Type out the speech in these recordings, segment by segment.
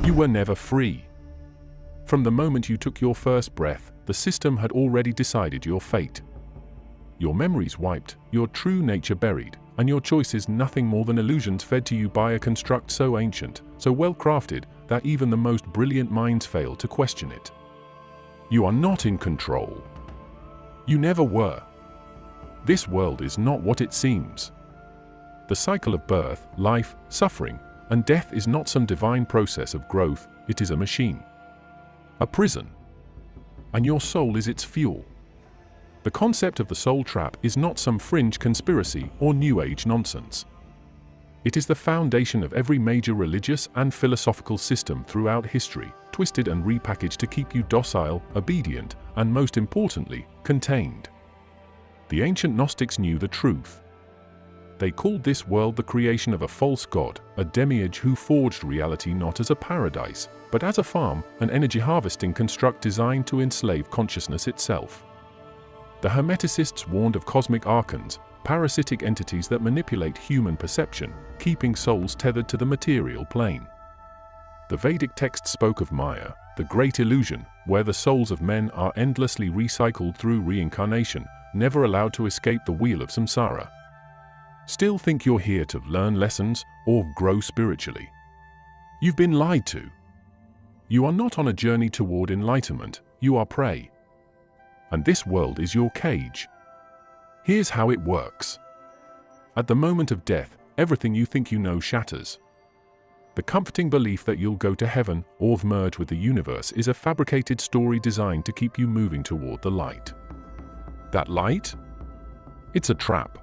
You were never free. From the moment you took your first breath, the system had already decided your fate. Your memories wiped, your true nature buried, and your choices nothing more than illusions fed to you by a construct so ancient, so well crafted, that even the most brilliant minds fail to question it. You are not in control. You never were. This world is not what it seems. The cycle of birth, life, suffering, and death is not some divine process of growth, it is a machine. A prison. And your soul is its fuel. The concept of the soul trap is not some fringe conspiracy or New Age nonsense. It is the foundation of every major religious and philosophical system throughout history, twisted and repackaged to keep you docile, obedient, and most importantly, contained. The ancient Gnostics knew the truth. They called this world the creation of a false god, a demiurge who forged reality not as a paradise, but as a farm, an energy harvesting construct designed to enslave consciousness itself. The Hermeticists warned of cosmic archons, parasitic entities that manipulate human perception, keeping souls tethered to the material plane. The Vedic text spoke of Maya, the great illusion, where the souls of men are endlessly recycled through reincarnation, never allowed to escape the wheel of samsara. Still think you're here to learn lessons or grow spiritually? You've been lied to. You are not on a journey toward enlightenment, you are prey. And this world is your cage. Here's how it works. At the moment of death, everything you think you know shatters. The comforting belief that you'll go to heaven or merge with the universe is a fabricated story designed to keep you moving toward the light. That light? It's a trap.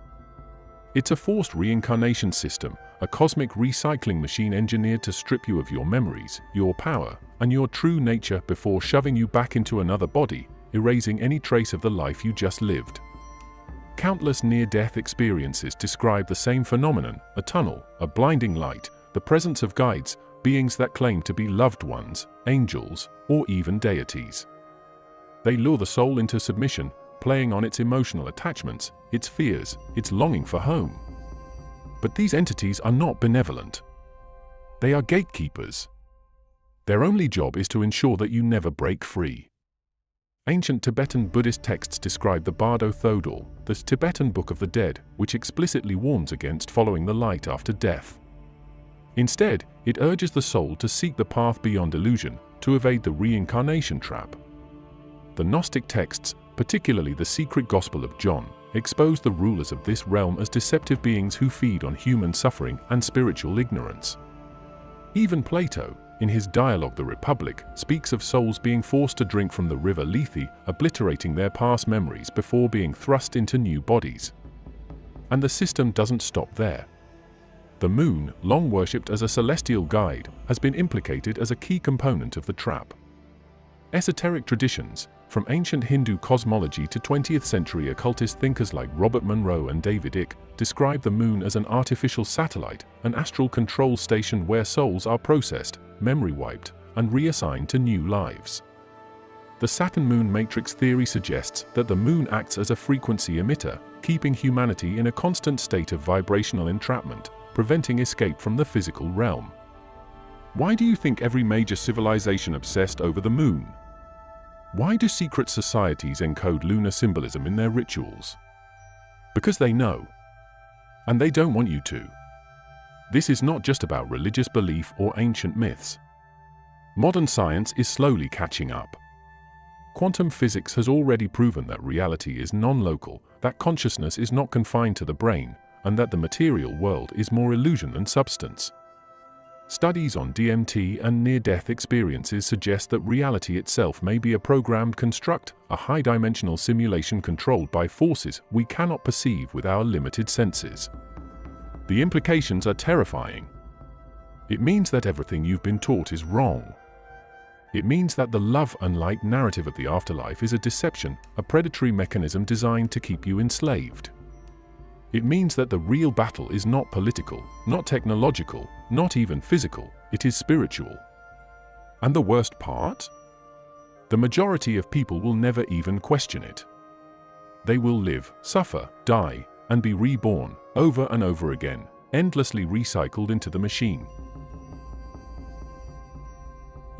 It's a forced reincarnation system, a cosmic recycling machine engineered to strip you of your memories, your power, and your true nature before shoving you back into another body, erasing any trace of the life you just lived. Countless near-death experiences describe the same phenomenon: a tunnel, a blinding light, the presence of guides, beings that claim to be loved ones, angels, or even deities. They lure the soul into submission, playing on its emotional attachments, its fears, its longing for home. But these entities are not benevolent. They are gatekeepers. Their only job is to ensure that you never break free. Ancient Tibetan Buddhist texts describe the Bardo Thodol, the Tibetan Book of the Dead, which explicitly warns against following the light after death. Instead, it urges the soul to seek the path beyond illusion, to evade the reincarnation trap. The Gnostic texts, particularly the Secret Gospel of John, expose the rulers of this realm as deceptive beings who feed on human suffering and spiritual ignorance. Even Plato, in his dialogue The Republic, speaks of souls being forced to drink from the river Lethe, obliterating their past memories before being thrust into new bodies. And the system doesn't stop there. The moon, long worshipped as a celestial guide, has been implicated as a key component of the trap. Esoteric traditions, from ancient Hindu cosmology to 20th century occultist thinkers like Robert Monroe and David Icke, describe the moon as an artificial satellite, an astral control station where souls are processed, memory wiped, and reassigned to new lives. The Saturn-Moon matrix theory suggests that the moon acts as a frequency emitter, keeping humanity in a constant state of vibrational entrapment, preventing escape from the physical realm. Why do you think every major civilization obsessed over the moon? Why do secret societies encode lunar symbolism in their rituals? Because they know. And they don't want you to. This is not just about religious belief or ancient myths. Modern science is slowly catching up. Quantum physics has already proven that reality is non-local, that consciousness is not confined to the brain, and that the material world is more illusion than substance. Studies on DMT and near-death experiences suggest that reality itself may be a programmed construct, a high-dimensional simulation controlled by forces we cannot perceive with our limited senses. The implications are terrifying. It means that everything you've been taught is wrong. It means that the love and light narrative of the afterlife is a deception, a predatory mechanism designed to keep you enslaved. It means that the real battle is not political, not technological, not even physical, it is spiritual. And the worst part? The majority of people will never even question it. They will live, suffer, die, and be reborn, over and over again, endlessly recycled into the machine.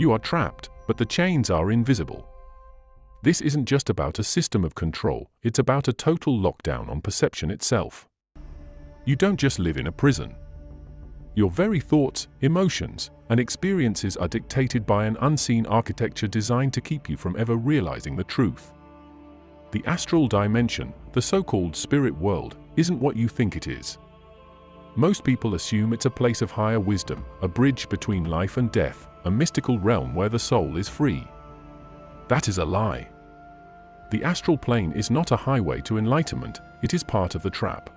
You are trapped, but the chains are invisible. This isn't just about a system of control, it's about a total lockdown on perception itself. You don't just live in a prison. Your very thoughts, emotions, and experiences are dictated by an unseen architecture designed to keep you from ever realizing the truth. The astral dimension, the so-called spirit world, isn't what you think it is. Most people assume it's a place of higher wisdom, a bridge between life and death, a mystical realm where the soul is free. That is a lie. The astral plane is not a highway to enlightenment, it is part of the trap.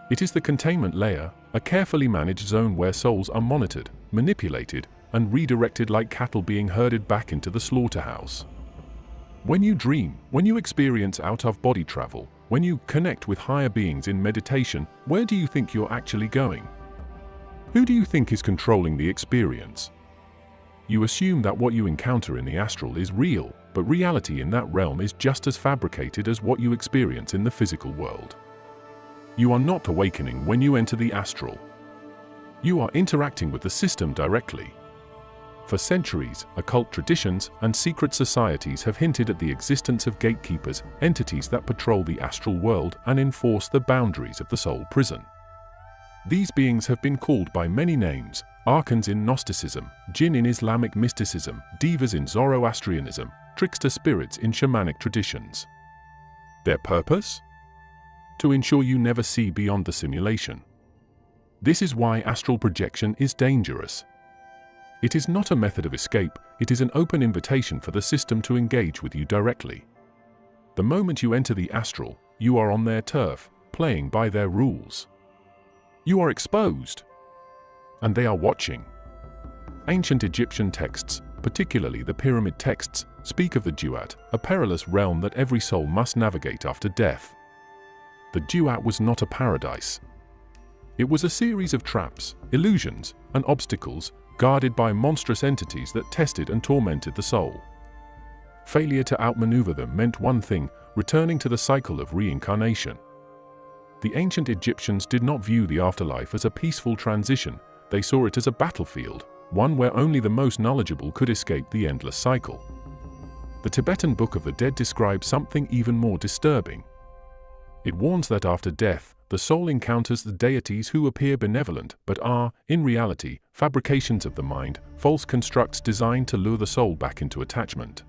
It is the containment layer, a carefully managed zone where souls are monitored, manipulated, and redirected like cattle being herded back into the slaughterhouse. When you dream, when you experience out-of-body travel, when you connect with higher beings in meditation, where do you think you're actually going? Who do you think is controlling the experience? You assume that what you encounter in the astral is real, but reality in that realm is just as fabricated as what you experience in the physical world. You are not awakening when you enter the astral. You are interacting with the system directly. For centuries, occult traditions and secret societies have hinted at the existence of gatekeepers, entities that patrol the astral world and enforce the boundaries of the soul prison. These beings have been called by many names: archons in Gnosticism, jinn in Islamic mysticism, devas in Zoroastrianism, trickster spirits in shamanic traditions. Their purpose? To ensure you never see beyond the simulation. This is why astral projection is dangerous. It is not a method of escape, it is an open invitation for the system to engage with you directly. The moment you enter the astral, you are on their turf, playing by their rules. You are exposed. And they are watching. Ancient Egyptian texts, particularly the pyramid texts, speak of the duat, a perilous realm that every soul must navigate after death. The duat was not a paradise. It was a series of traps, illusions, and obstacles, guarded by monstrous entities that tested and tormented the soul. Failure to outmaneuver them meant one thing: returning to the cycle of reincarnation. The ancient Egyptians did not view the afterlife as a peaceful transition, they saw it as a battlefield, one where only the most knowledgeable could escape the endless cycle. The Tibetan Book of the Dead describes something even more disturbing. It warns that after death, the soul encounters the deities who appear benevolent but are, in reality, fabrications of the mind, false constructs designed to lure the soul back into attachment.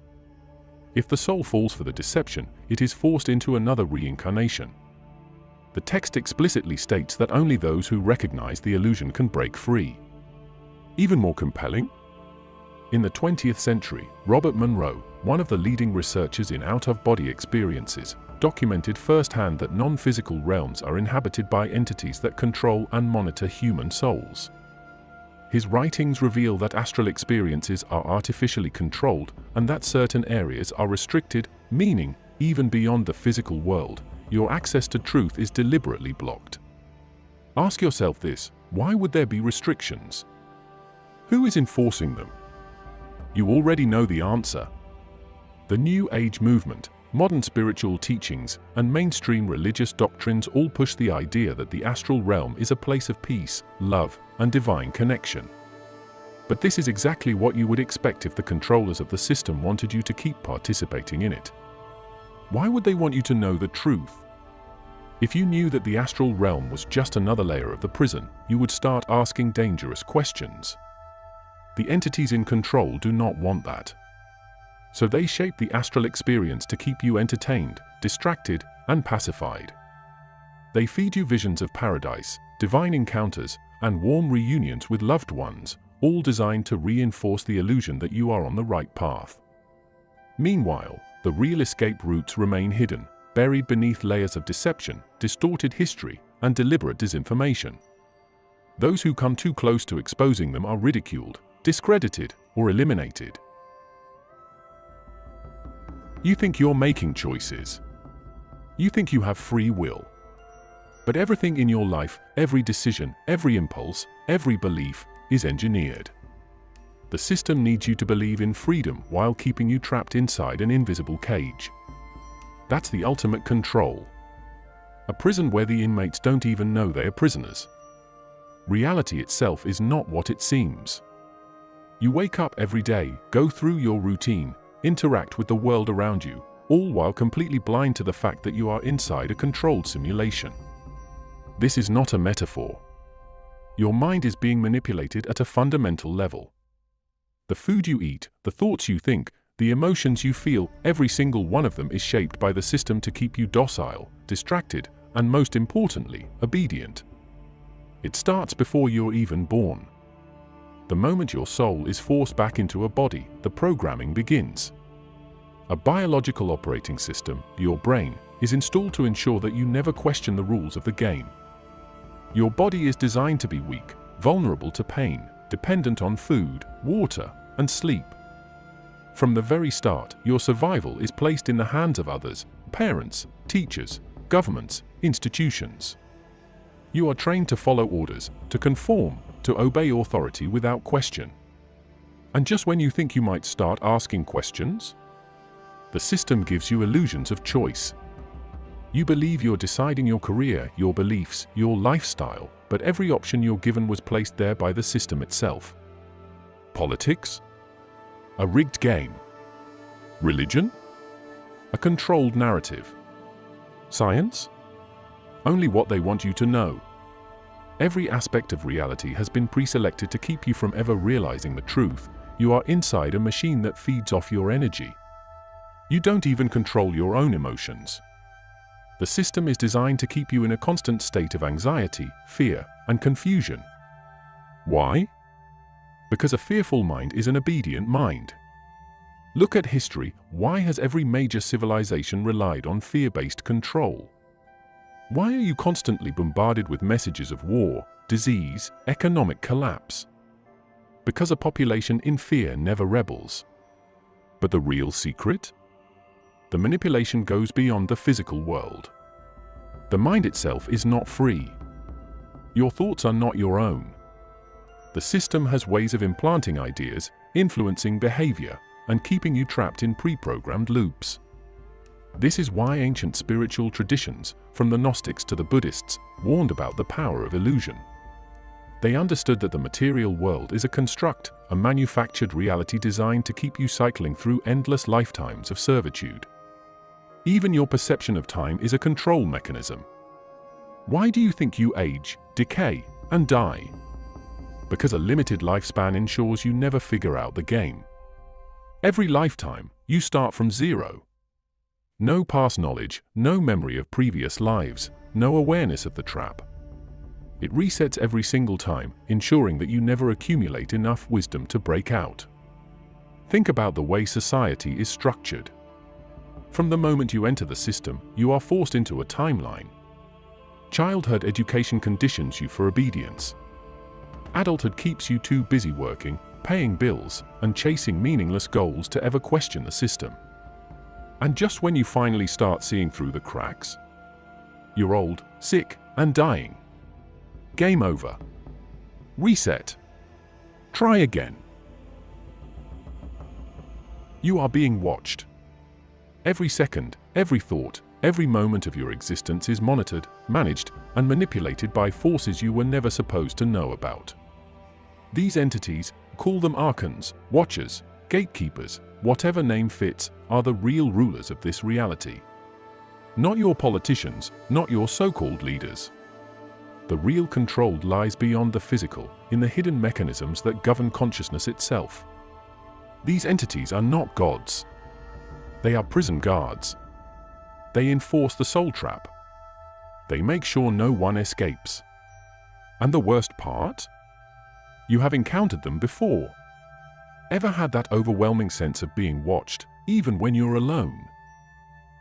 If the soul falls for the deception, it is forced into another reincarnation. The text explicitly states that only those who recognize the illusion can break free. Even more compelling? In the 20th century, Robert Monroe, one of the leading researchers in out-of-body experiences, documented firsthand that non-physical realms are inhabited by entities that control and monitor human souls. His writings reveal that astral experiences are artificially controlled and that certain areas are restricted, meaning, even beyond the physical world, your access to truth is deliberately blocked. Ask yourself this: why would there be restrictions? Who is enforcing them? You already know the answer. The New Age movement, modern spiritual teachings, and mainstream religious doctrines all push the idea that the astral realm is a place of peace, love, and divine connection. But this is exactly what you would expect if the controllers of the system wanted you to keep participating in it. Why would they want you to know the truth? If you knew that the astral realm was just another layer of the prison, you would start asking dangerous questions. The entities in control do not want that. So they shape the astral experience to keep you entertained, distracted, and pacified. They feed you visions of paradise, divine encounters, and warm reunions with loved ones, all designed to reinforce the illusion that you are on the right path. Meanwhile, the real escape routes remain hidden, buried beneath layers of deception, distorted history, and deliberate disinformation. Those who come too close to exposing them are ridiculed, discredited, or eliminated. You think you're making choices. You think you have free will. But everything in your life, every decision, every impulse, every belief, is engineered. The system needs you to believe in freedom while keeping you trapped inside an invisible cage. That's the ultimate control. A prison where the inmates don't even know they are prisoners. Reality itself is not what it seems. You wake up every day, go through your routine, interact with the world around you, all while completely blind to the fact that you are inside a controlled simulation. This is not a metaphor. Your mind is being manipulated at a fundamental level. The food you eat, the thoughts you think, the emotions you feel, every single one of them is shaped by the system to keep you docile, distracted, and most importantly, obedient. It starts before you're even born. The moment your soul is forced back into a body, the programming begins. A biological operating system, your brain, is installed to ensure that you never question the rules of the game. Your body is designed to be weak, vulnerable to pain, dependent on food, water, and sleep. From the very start, your survival is placed in the hands of others, parents, teachers, governments, institutions. You are trained to follow orders, to conform, to obey authority without question. And just when you think you might start asking questions, the system gives you illusions of choice. You believe you're deciding your career, your beliefs, your lifestyle, but every option you're given was placed there by the system itself. Politics? A rigged game. Religion? A controlled narrative. Science? Only what they want you to know. Every aspect of reality has been pre-selected to keep you from ever realizing the truth. You are inside a machine that feeds off your energy. You don't even control your own emotions. The system is designed to keep you in a constant state of anxiety, fear, and confusion. Why? Because a fearful mind is an obedient mind. Look at history. Why has every major civilization relied on fear-based control? Why are you constantly bombarded with messages of war, disease, economic collapse? Because a population in fear never rebels. But the real secret? The manipulation goes beyond the physical world. The mind itself is not free. Your thoughts are not your own. The system has ways of implanting ideas, influencing behavior, and keeping you trapped in pre-programmed loops. This is why ancient spiritual traditions, from the Gnostics to the Buddhists, warned about the power of illusion. They understood that the material world is a construct, a manufactured reality designed to keep you cycling through endless lifetimes of servitude. Even your perception of time is a control mechanism. Why do you think you age, decay, and die? Because a limited lifespan ensures you never figure out the game. Every lifetime, you start from zero. No past knowledge, no memory of previous lives, no awareness of the trap. It resets every single time, ensuring that you never accumulate enough wisdom to break out. Think about the way society is structured. From the moment you enter the system, you are forced into a timeline. Childhood education conditions you for obedience. Adulthood keeps you too busy working, paying bills, and chasing meaningless goals to ever question the system. And just when you finally start seeing through the cracks, you're old, sick, and dying. Game over. Reset. Try again. You are being watched. Every second, every thought, every moment of your existence is monitored, managed, and manipulated by forces you were never supposed to know about. These entities, call them archons, watchers, gatekeepers, whatever name fits, are the real rulers of this reality. Not your politicians, not your so-called leaders. The real control lies beyond the physical, in the hidden mechanisms that govern consciousness itself. These entities are not gods. They are prison guards. They enforce the soul trap. They make sure no one escapes. And the worst part? You have encountered them before. Ever had that overwhelming sense of being watched, even when you're alone?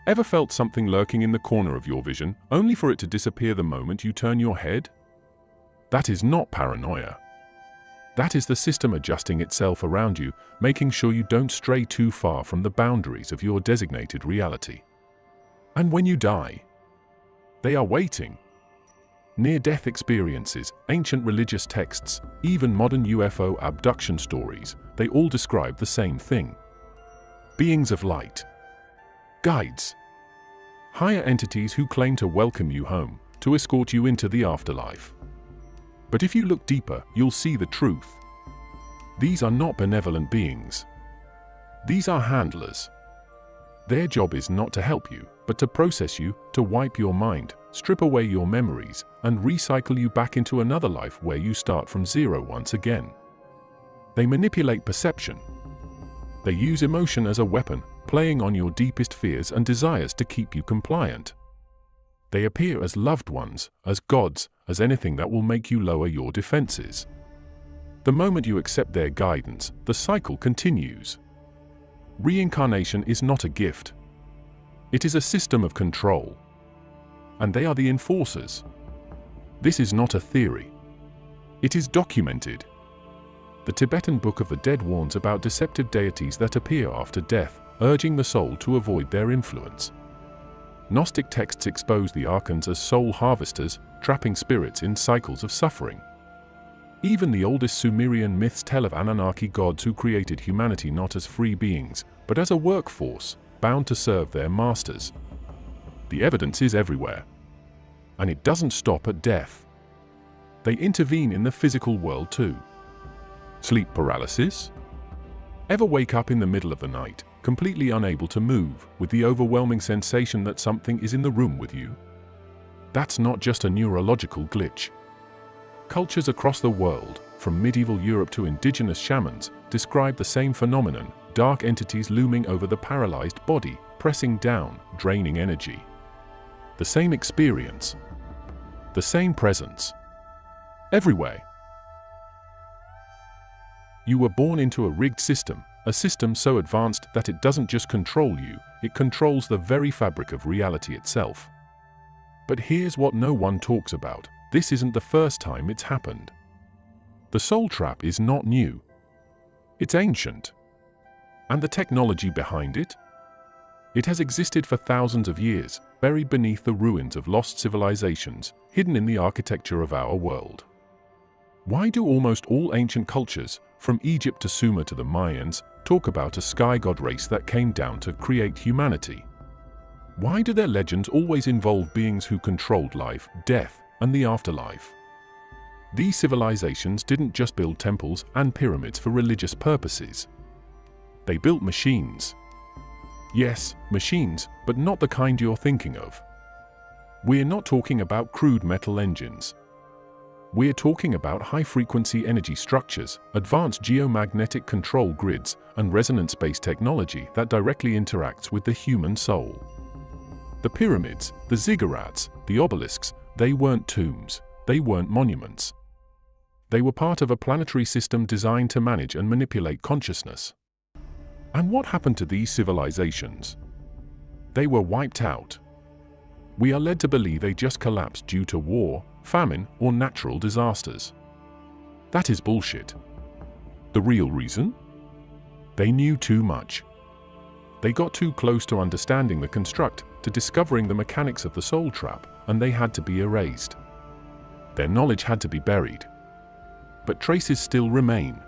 Ever felt something lurking in the corner of your vision, only for it to disappear the moment you turn your head? That is not paranoia. That is the system adjusting itself around you, making sure you don't stray too far from the boundaries of your designated reality. And when you die, they are waiting. Near-death experiences, ancient religious texts, even modern UFO abduction stories, they all describe the same thing. Beings of light. Guides. Higher entities who claim to welcome you home, to escort you into the afterlife. But if you look deeper, you'll see the truth. These are not benevolent beings. These are handlers. Their job is not to help you, but to process you, to wipe your mind, strip away your memories, and recycle you back into another life where you start from zero once again. They manipulate perception. They use emotion as a weapon, playing on your deepest fears and desires to keep you compliant. They appear as loved ones, as gods, as anything that will make you lower your defenses. The moment you accept their guidance, the cycle continues. Reincarnation is not a gift. It is a system of control. And they are the enforcers. This is not a theory. It is documented. The Tibetan Book of the Dead warns about deceptive deities that appear after death, urging the soul to avoid their influence. Gnostic texts expose the archons as soul harvesters, trapping spirits in cycles of suffering. Even the oldest Sumerian myths tell of Anunnaki gods who created humanity not as free beings, but as a workforce, bound to serve their masters. The evidence is everywhere. And it doesn't stop at death. They intervene in the physical world too. Sleep paralysis? Ever wake up in the middle of the night, completely unable to move, with the overwhelming sensation that something is in the room with you? That's not just a neurological glitch. Cultures across the world, from medieval Europe to indigenous shamans, describe the same phenomenon, dark entities looming over the paralyzed body, pressing down, draining energy. The same experience. The same presence. Everywhere. You were born into a rigged system, a system so advanced that it doesn't just control you, it controls the very fabric of reality itself. But here's what no one talks about. This isn't the first time it's happened. The soul trap is not new. It's ancient. And the technology behind it? It has existed for thousands of years, buried beneath the ruins of lost civilizations, hidden in the architecture of our world. Why do almost all ancient cultures, from Egypt to Sumer to the Mayans, talk about a sky god race that came down to create humanity? Why do their legends always involve beings who controlled life, death, and the afterlife? These civilizations didn't just build temples and pyramids for religious purposes. They built machines. Yes, machines, but not the kind you're thinking of. We're not talking about crude metal engines. We're talking about high-frequency energy structures, advanced geomagnetic control grids, and resonance-based technology that directly interacts with the human soul. The pyramids, the ziggurats, the obelisks, they weren't tombs, they weren't monuments. They were part of a planetary system designed to manage and manipulate consciousness. And what happened to these civilizations? They were wiped out. We are led to believe they just collapsed due to war, famine, or natural disasters. That is bullshit. The real reason? They knew too much. They got too close to understanding the construct, to discovering the mechanics of the soul trap, and they had to be erased. Their knowledge had to be buried. But traces still remain.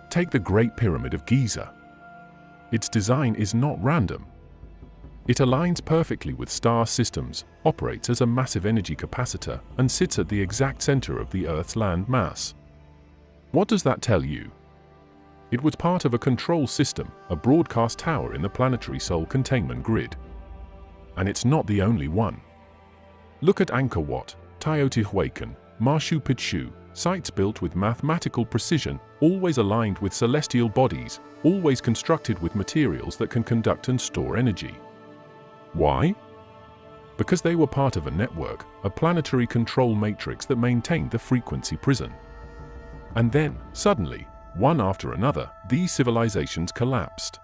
Take the Great Pyramid of Giza. Its design is not random. It aligns perfectly with star systems, operates as a massive energy capacitor, and sits at the exact center of the Earth's land mass. What does that tell you? It was part of a control system, a broadcast tower in the planetary soul containment grid. And it's not the only one. Look at Angkor Wat, Teotihuacan, Machu Picchu, sites built with mathematical precision, always aligned with celestial bodies, always constructed with materials that can conduct and store energy. Why? Because they were part of a network, a planetary control matrix that maintained the frequency prison. And then, suddenly, one after another, these civilizations collapsed.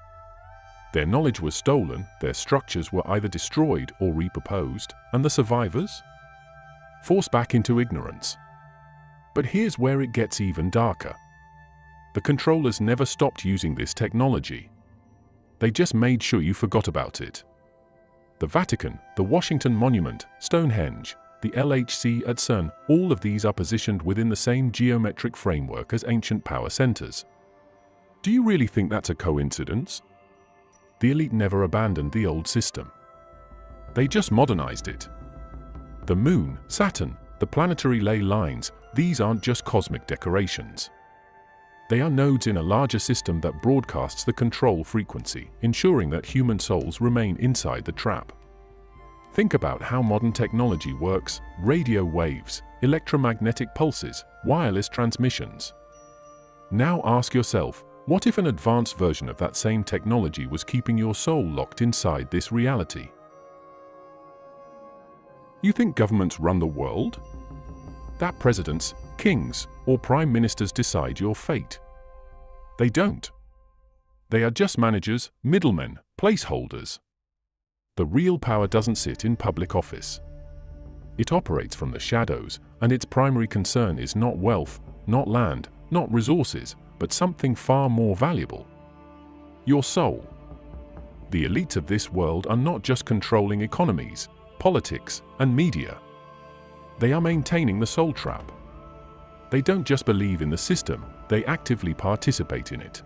Their knowledge was stolen, their structures were either destroyed or repurposed, and the survivors? Forced back into ignorance. But here's where it gets even darker. The controllers never stopped using this technology. They just made sure you forgot about it. The Vatican, the Washington Monument, Stonehenge, the LHC at CERN, all of these are positioned within the same geometric framework as ancient power centers. Do you really think that's a coincidence? The elite never abandoned the old system. They just modernized it. The Moon, Saturn, the planetary ley lines, these aren't just cosmic decorations. They are nodes in a larger system that broadcasts the control frequency, ensuring that human souls remain inside the trap. Think about how modern technology works: radio waves, electromagnetic pulses, wireless transmissions. Now ask yourself, what if an advanced version of that same technology was keeping your soul locked inside this reality? You think governments run the world? That presidents, kings, or prime ministers decide your fate? They don't. They are just managers, middlemen, placeholders. The real power doesn't sit in public office. It operates from the shadows, and its primary concern is not wealth, not land, not resources, but something far more valuable: your soul. The elites of this world are not just controlling economies, politics, and media. They are maintaining the soul trap. They don't just believe in the system, they actively participate in it.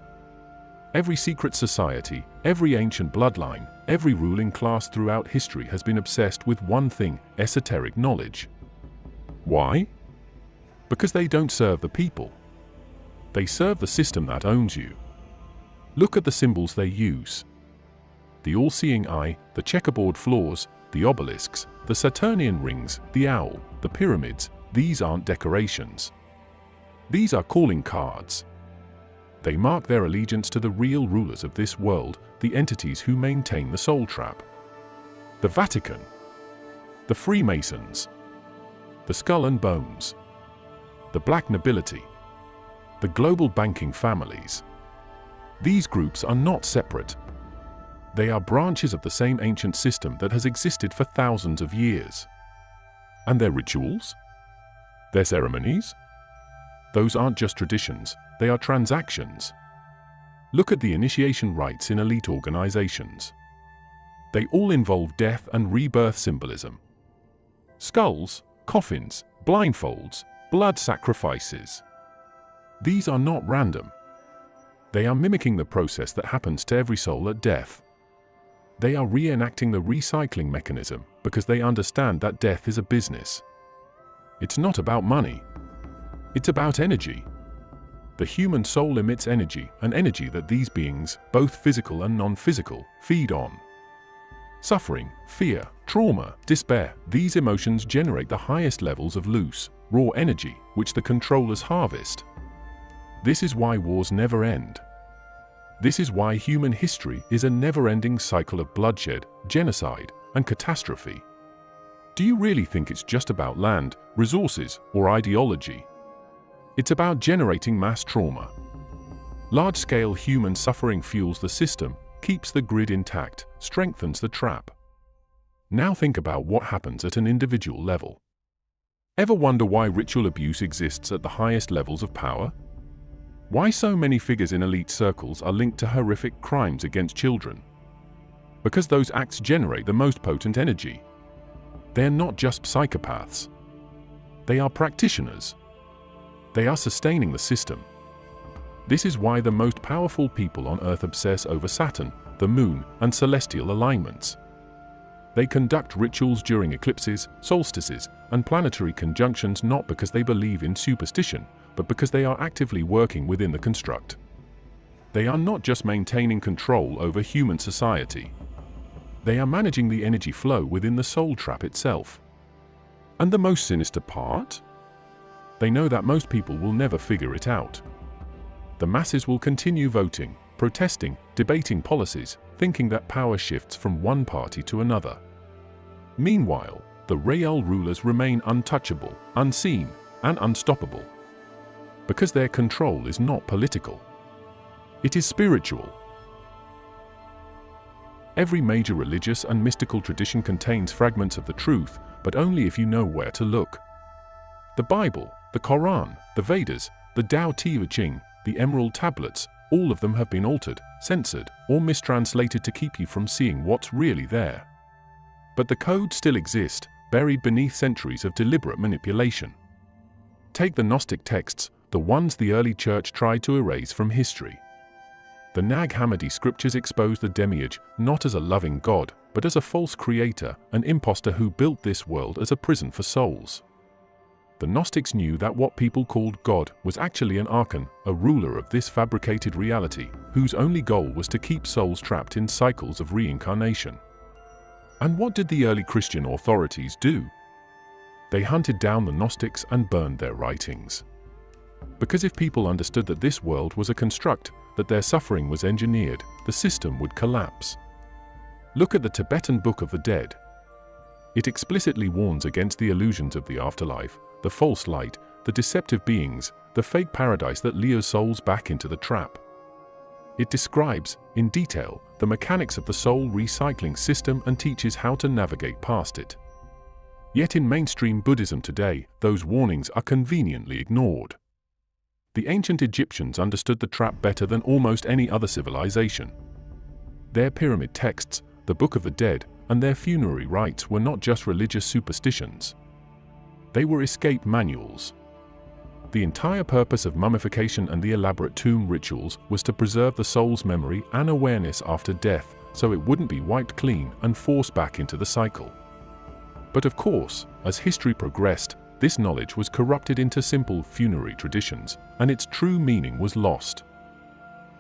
Every secret society, every ancient bloodline, every ruling class throughout history has been obsessed with one thing: esoteric knowledge. Why? Because they don't serve the people. They serve the system that owns you. Look at the symbols they use. The all-seeing eye, the checkerboard floors, the obelisks, the Saturnian rings, the owl, the pyramids. These aren't decorations. These are calling cards. They mark their allegiance to the real rulers of this world, the entities who maintain the soul trap. The Vatican, the Freemasons, the Skull and Bones, the Black Nobility, the global banking families. These groups are not separate. They are branches of the same ancient system that has existed for thousands of years. And their rituals? Their ceremonies? Those aren't just traditions, they are transactions. Look at the initiation rites in elite organizations. They all involve death and rebirth symbolism. Skulls, coffins, blindfolds, blood sacrifices. These are not random. They are mimicking the process that happens to every soul at death. They are reenacting the recycling mechanism because they understand that death is a business. It's not about money. It's about energy. The human soul emits energy, an energy that these beings, both physical and non-physical, feed on. Suffering, fear, trauma, despair, these emotions generate the highest levels of loose, raw energy, which the controllers harvest. This is why wars never end. This is why human history is a never-ending cycle of bloodshed, genocide, and catastrophe. Do you really think it's just about land, resources, or ideology? It's about generating mass trauma. Large-scale human suffering fuels the system, keeps the grid intact, strengthens the trap. Now think about what happens at an individual level. Ever wonder why ritual abuse exists at the highest levels of power? Why so many figures in elite circles are linked to horrific crimes against children? Because those acts generate the most potent energy. They're not just psychopaths. They are practitioners. They are sustaining the system. This is why the most powerful people on Earth obsess over Saturn, the Moon, and celestial alignments. They conduct rituals during eclipses, solstices, and planetary conjunctions not because they believe in superstition, but because they are actively working within the construct. They are not just maintaining control over human society. They are managing the energy flow within the soul trap itself. And the most sinister part? They know that most people will never figure it out. The masses will continue voting, protesting, debating policies, thinking that power shifts from one party to another. Meanwhile, the real rulers remain untouchable, unseen, and unstoppable. Because their control is not political. It is spiritual. Every major religious and mystical tradition contains fragments of the truth, but only if you know where to look. The Bible, the Quran, the Vedas, the Tao Te Ching, the Emerald Tablets, all of them have been altered, censored, or mistranslated to keep you from seeing what's really there. But the codes still exist, buried beneath centuries of deliberate manipulation. Take the Gnostic texts, the ones the early church tried to erase from history. The Nag Hammadi scriptures expose the demiurge not as a loving god, but as a false creator, an impostor who built this world as a prison for souls. The Gnostics knew that what people called God was actually an archon, a ruler of this fabricated reality, whose only goal was to keep souls trapped in cycles of reincarnation. And what did the early Christian authorities do? They hunted down the Gnostics and burned their writings. Because if people understood that this world was a construct, that their suffering was engineered, the system would collapse. Look at the Tibetan Book of the Dead. It explicitly warns against the illusions of the afterlife, the false light, the deceptive beings, the fake paradise that lures souls back into the trap. It describes, in detail, the mechanics of the soul recycling system and teaches how to navigate past it. Yet in mainstream Buddhism today, those warnings are conveniently ignored. The ancient Egyptians understood the trap better than almost any other civilization. Their pyramid texts, the Book of the Dead, and their funerary rites were not just religious superstitions. They were escape manuals. The entire purpose of mummification and the elaborate tomb rituals was to preserve the soul's memory and awareness after death, so it wouldn't be wiped clean and forced back into the cycle. But of course, as history progressed, this knowledge was corrupted into simple funerary traditions, and its true meaning was lost.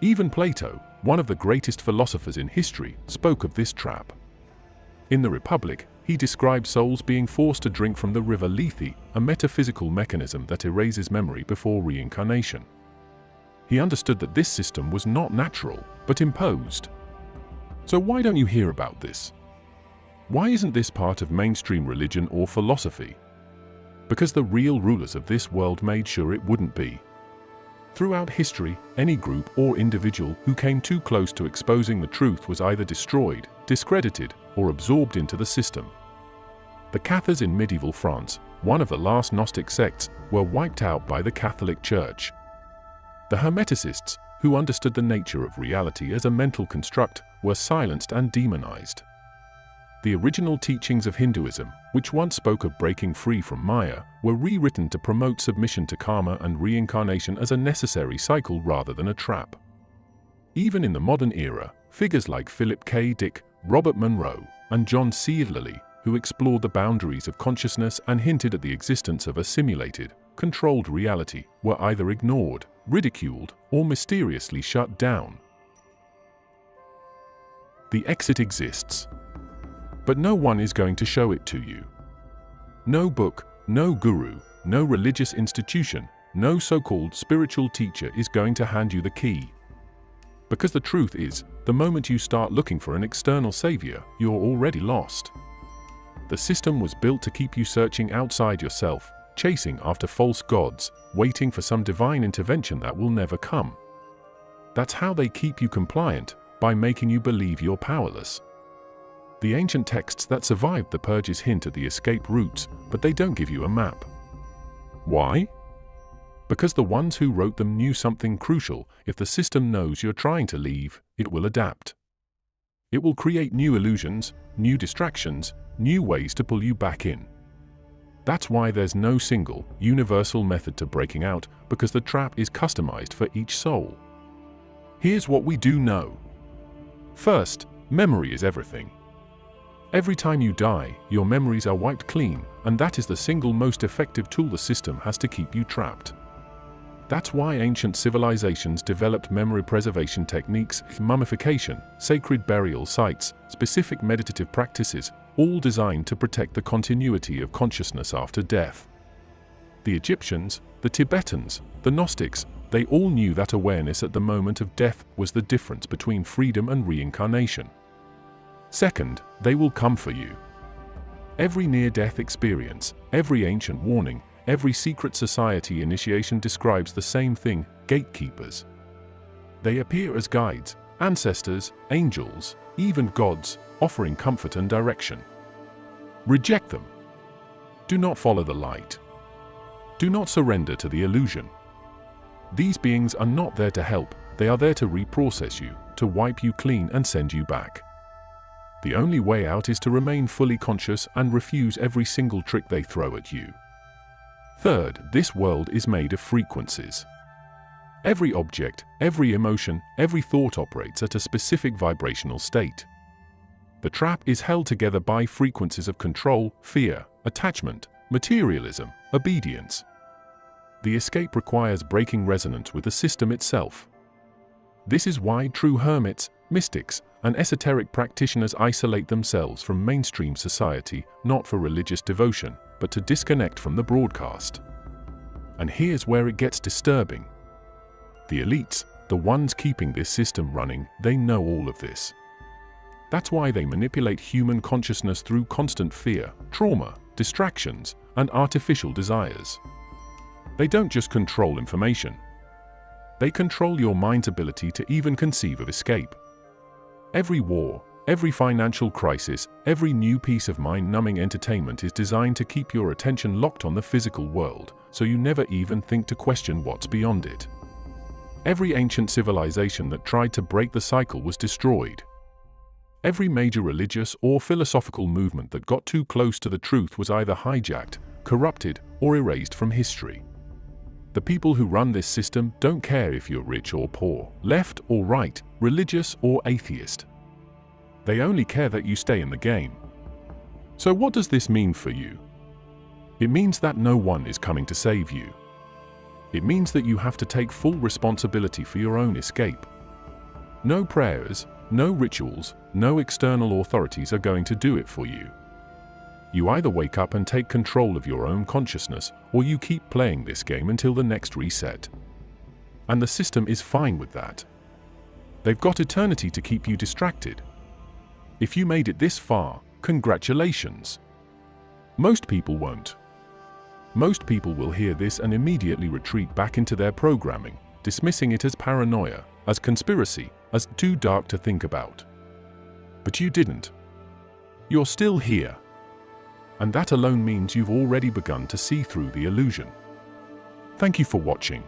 Even Plato, one of the greatest philosophers in history, spoke of this trap. In the Republic, he described souls being forced to drink from the river Lethe, a metaphysical mechanism that erases memory before reincarnation. He understood that this system was not natural, but imposed. So why don't you hear about this? Why isn't this part of mainstream religion or philosophy? Because the real rulers of this world made sure it wouldn't be. Throughout history, any group or individual who came too close to exposing the truth was either destroyed, discredited, or absorbed into the system. The Cathars in medieval France, one of the last Gnostic sects, were wiped out by the Catholic Church. The Hermeticists, who understood the nature of reality as a mental construct, were silenced and demonized. The original teachings of Hinduism, which once spoke of breaking free from Maya, were rewritten to promote submission to karma and reincarnation as a necessary cycle rather than a trap. Even in the modern era, figures like Philip K. Dick, Robert Monroe, and John C. Lilly, who explored the boundaries of consciousness and hinted at the existence of a simulated, controlled reality, were either ignored, ridiculed, or mysteriously shut down. The exit exists. But no one is going to show it to you. No book, no guru, no religious institution, no so-called spiritual teacher is going to hand you the key. Because the truth is, the moment you start looking for an external savior, you're already lost. The system was built to keep you searching outside yourself, chasing after false gods, waiting for some divine intervention that will never come. That's how they keep you compliant, by making you believe you're powerless. The ancient texts that survived the purges hint at the escape routes, but they don't give you a map. Why? Because the ones who wrote them knew something crucial: if the system knows you're trying to leave, it will adapt. It will create new illusions, new distractions, new ways to pull you back in. That's why there's no single, universal method to breaking out, because the trap is customized for each soul. Here's what we do know. First, memory is everything. Every time you die, your memories are wiped clean, and that is the single most effective tool the system has to keep you trapped. That's why ancient civilizations developed memory preservation techniques, mummification, sacred burial sites, specific meditative practices, all designed to protect the continuity of consciousness after death. The Egyptians, the Tibetans, the Gnostics, they all knew that awareness at the moment of death was the difference between freedom and reincarnation. Second, they will come for you. Every near-death experience, every ancient warning, every secret society initiation describes the same thing: gatekeepers. They appear as guides, ancestors, angels, even gods, offering comfort and direction. Reject them. Do not follow the light. Do not surrender to the illusion. These beings are not there to help, they are there to reprocess you, to wipe you clean and send you back. The only way out is to remain fully conscious and refuse every single trick they throw at you. Third, this world is made of frequencies. Every object, every emotion, every thought operates at a specific vibrational state. The trap is held together by frequencies of control, fear, attachment, materialism, obedience. The escape requires breaking resonance with the system itself. This is why true hermits, mystics, and esoteric practitioners isolate themselves from mainstream society, not for religious devotion, but to disconnect from the broadcast. And here's where it gets disturbing. The elites, the ones keeping this system running, they know all of this. That's why they manipulate human consciousness through constant fear, trauma, distractions, and artificial desires. They don't just control information. They control your mind's ability to even conceive of escape. Every war, every financial crisis, every new piece of mind-numbing entertainment is designed to keep your attention locked on the physical world, so you never even think to question what's beyond it. Every ancient civilization that tried to break the cycle was destroyed. Every major religious or philosophical movement that got too close to the truth was either hijacked, corrupted, or erased from history. The people who run this system don't care if you're rich or poor, left or right, religious or atheist. They only care that you stay in the game. So what does this mean for you? It means that no one is coming to save you. It means that you have to take full responsibility for your own escape. No prayers, no rituals, no external authorities are going to do it for you. You either wake up and take control of your own consciousness, or you keep playing this game until the next reset. And the system is fine with that. They've got eternity to keep you distracted. If you made it this far, congratulations. Most people won't. Most people will hear this and immediately retreat back into their programming, dismissing it as paranoia, as conspiracy, as too dark to think about. But you didn't. You're still here. And that alone means you've already begun to see through the illusion. Thank you for watching.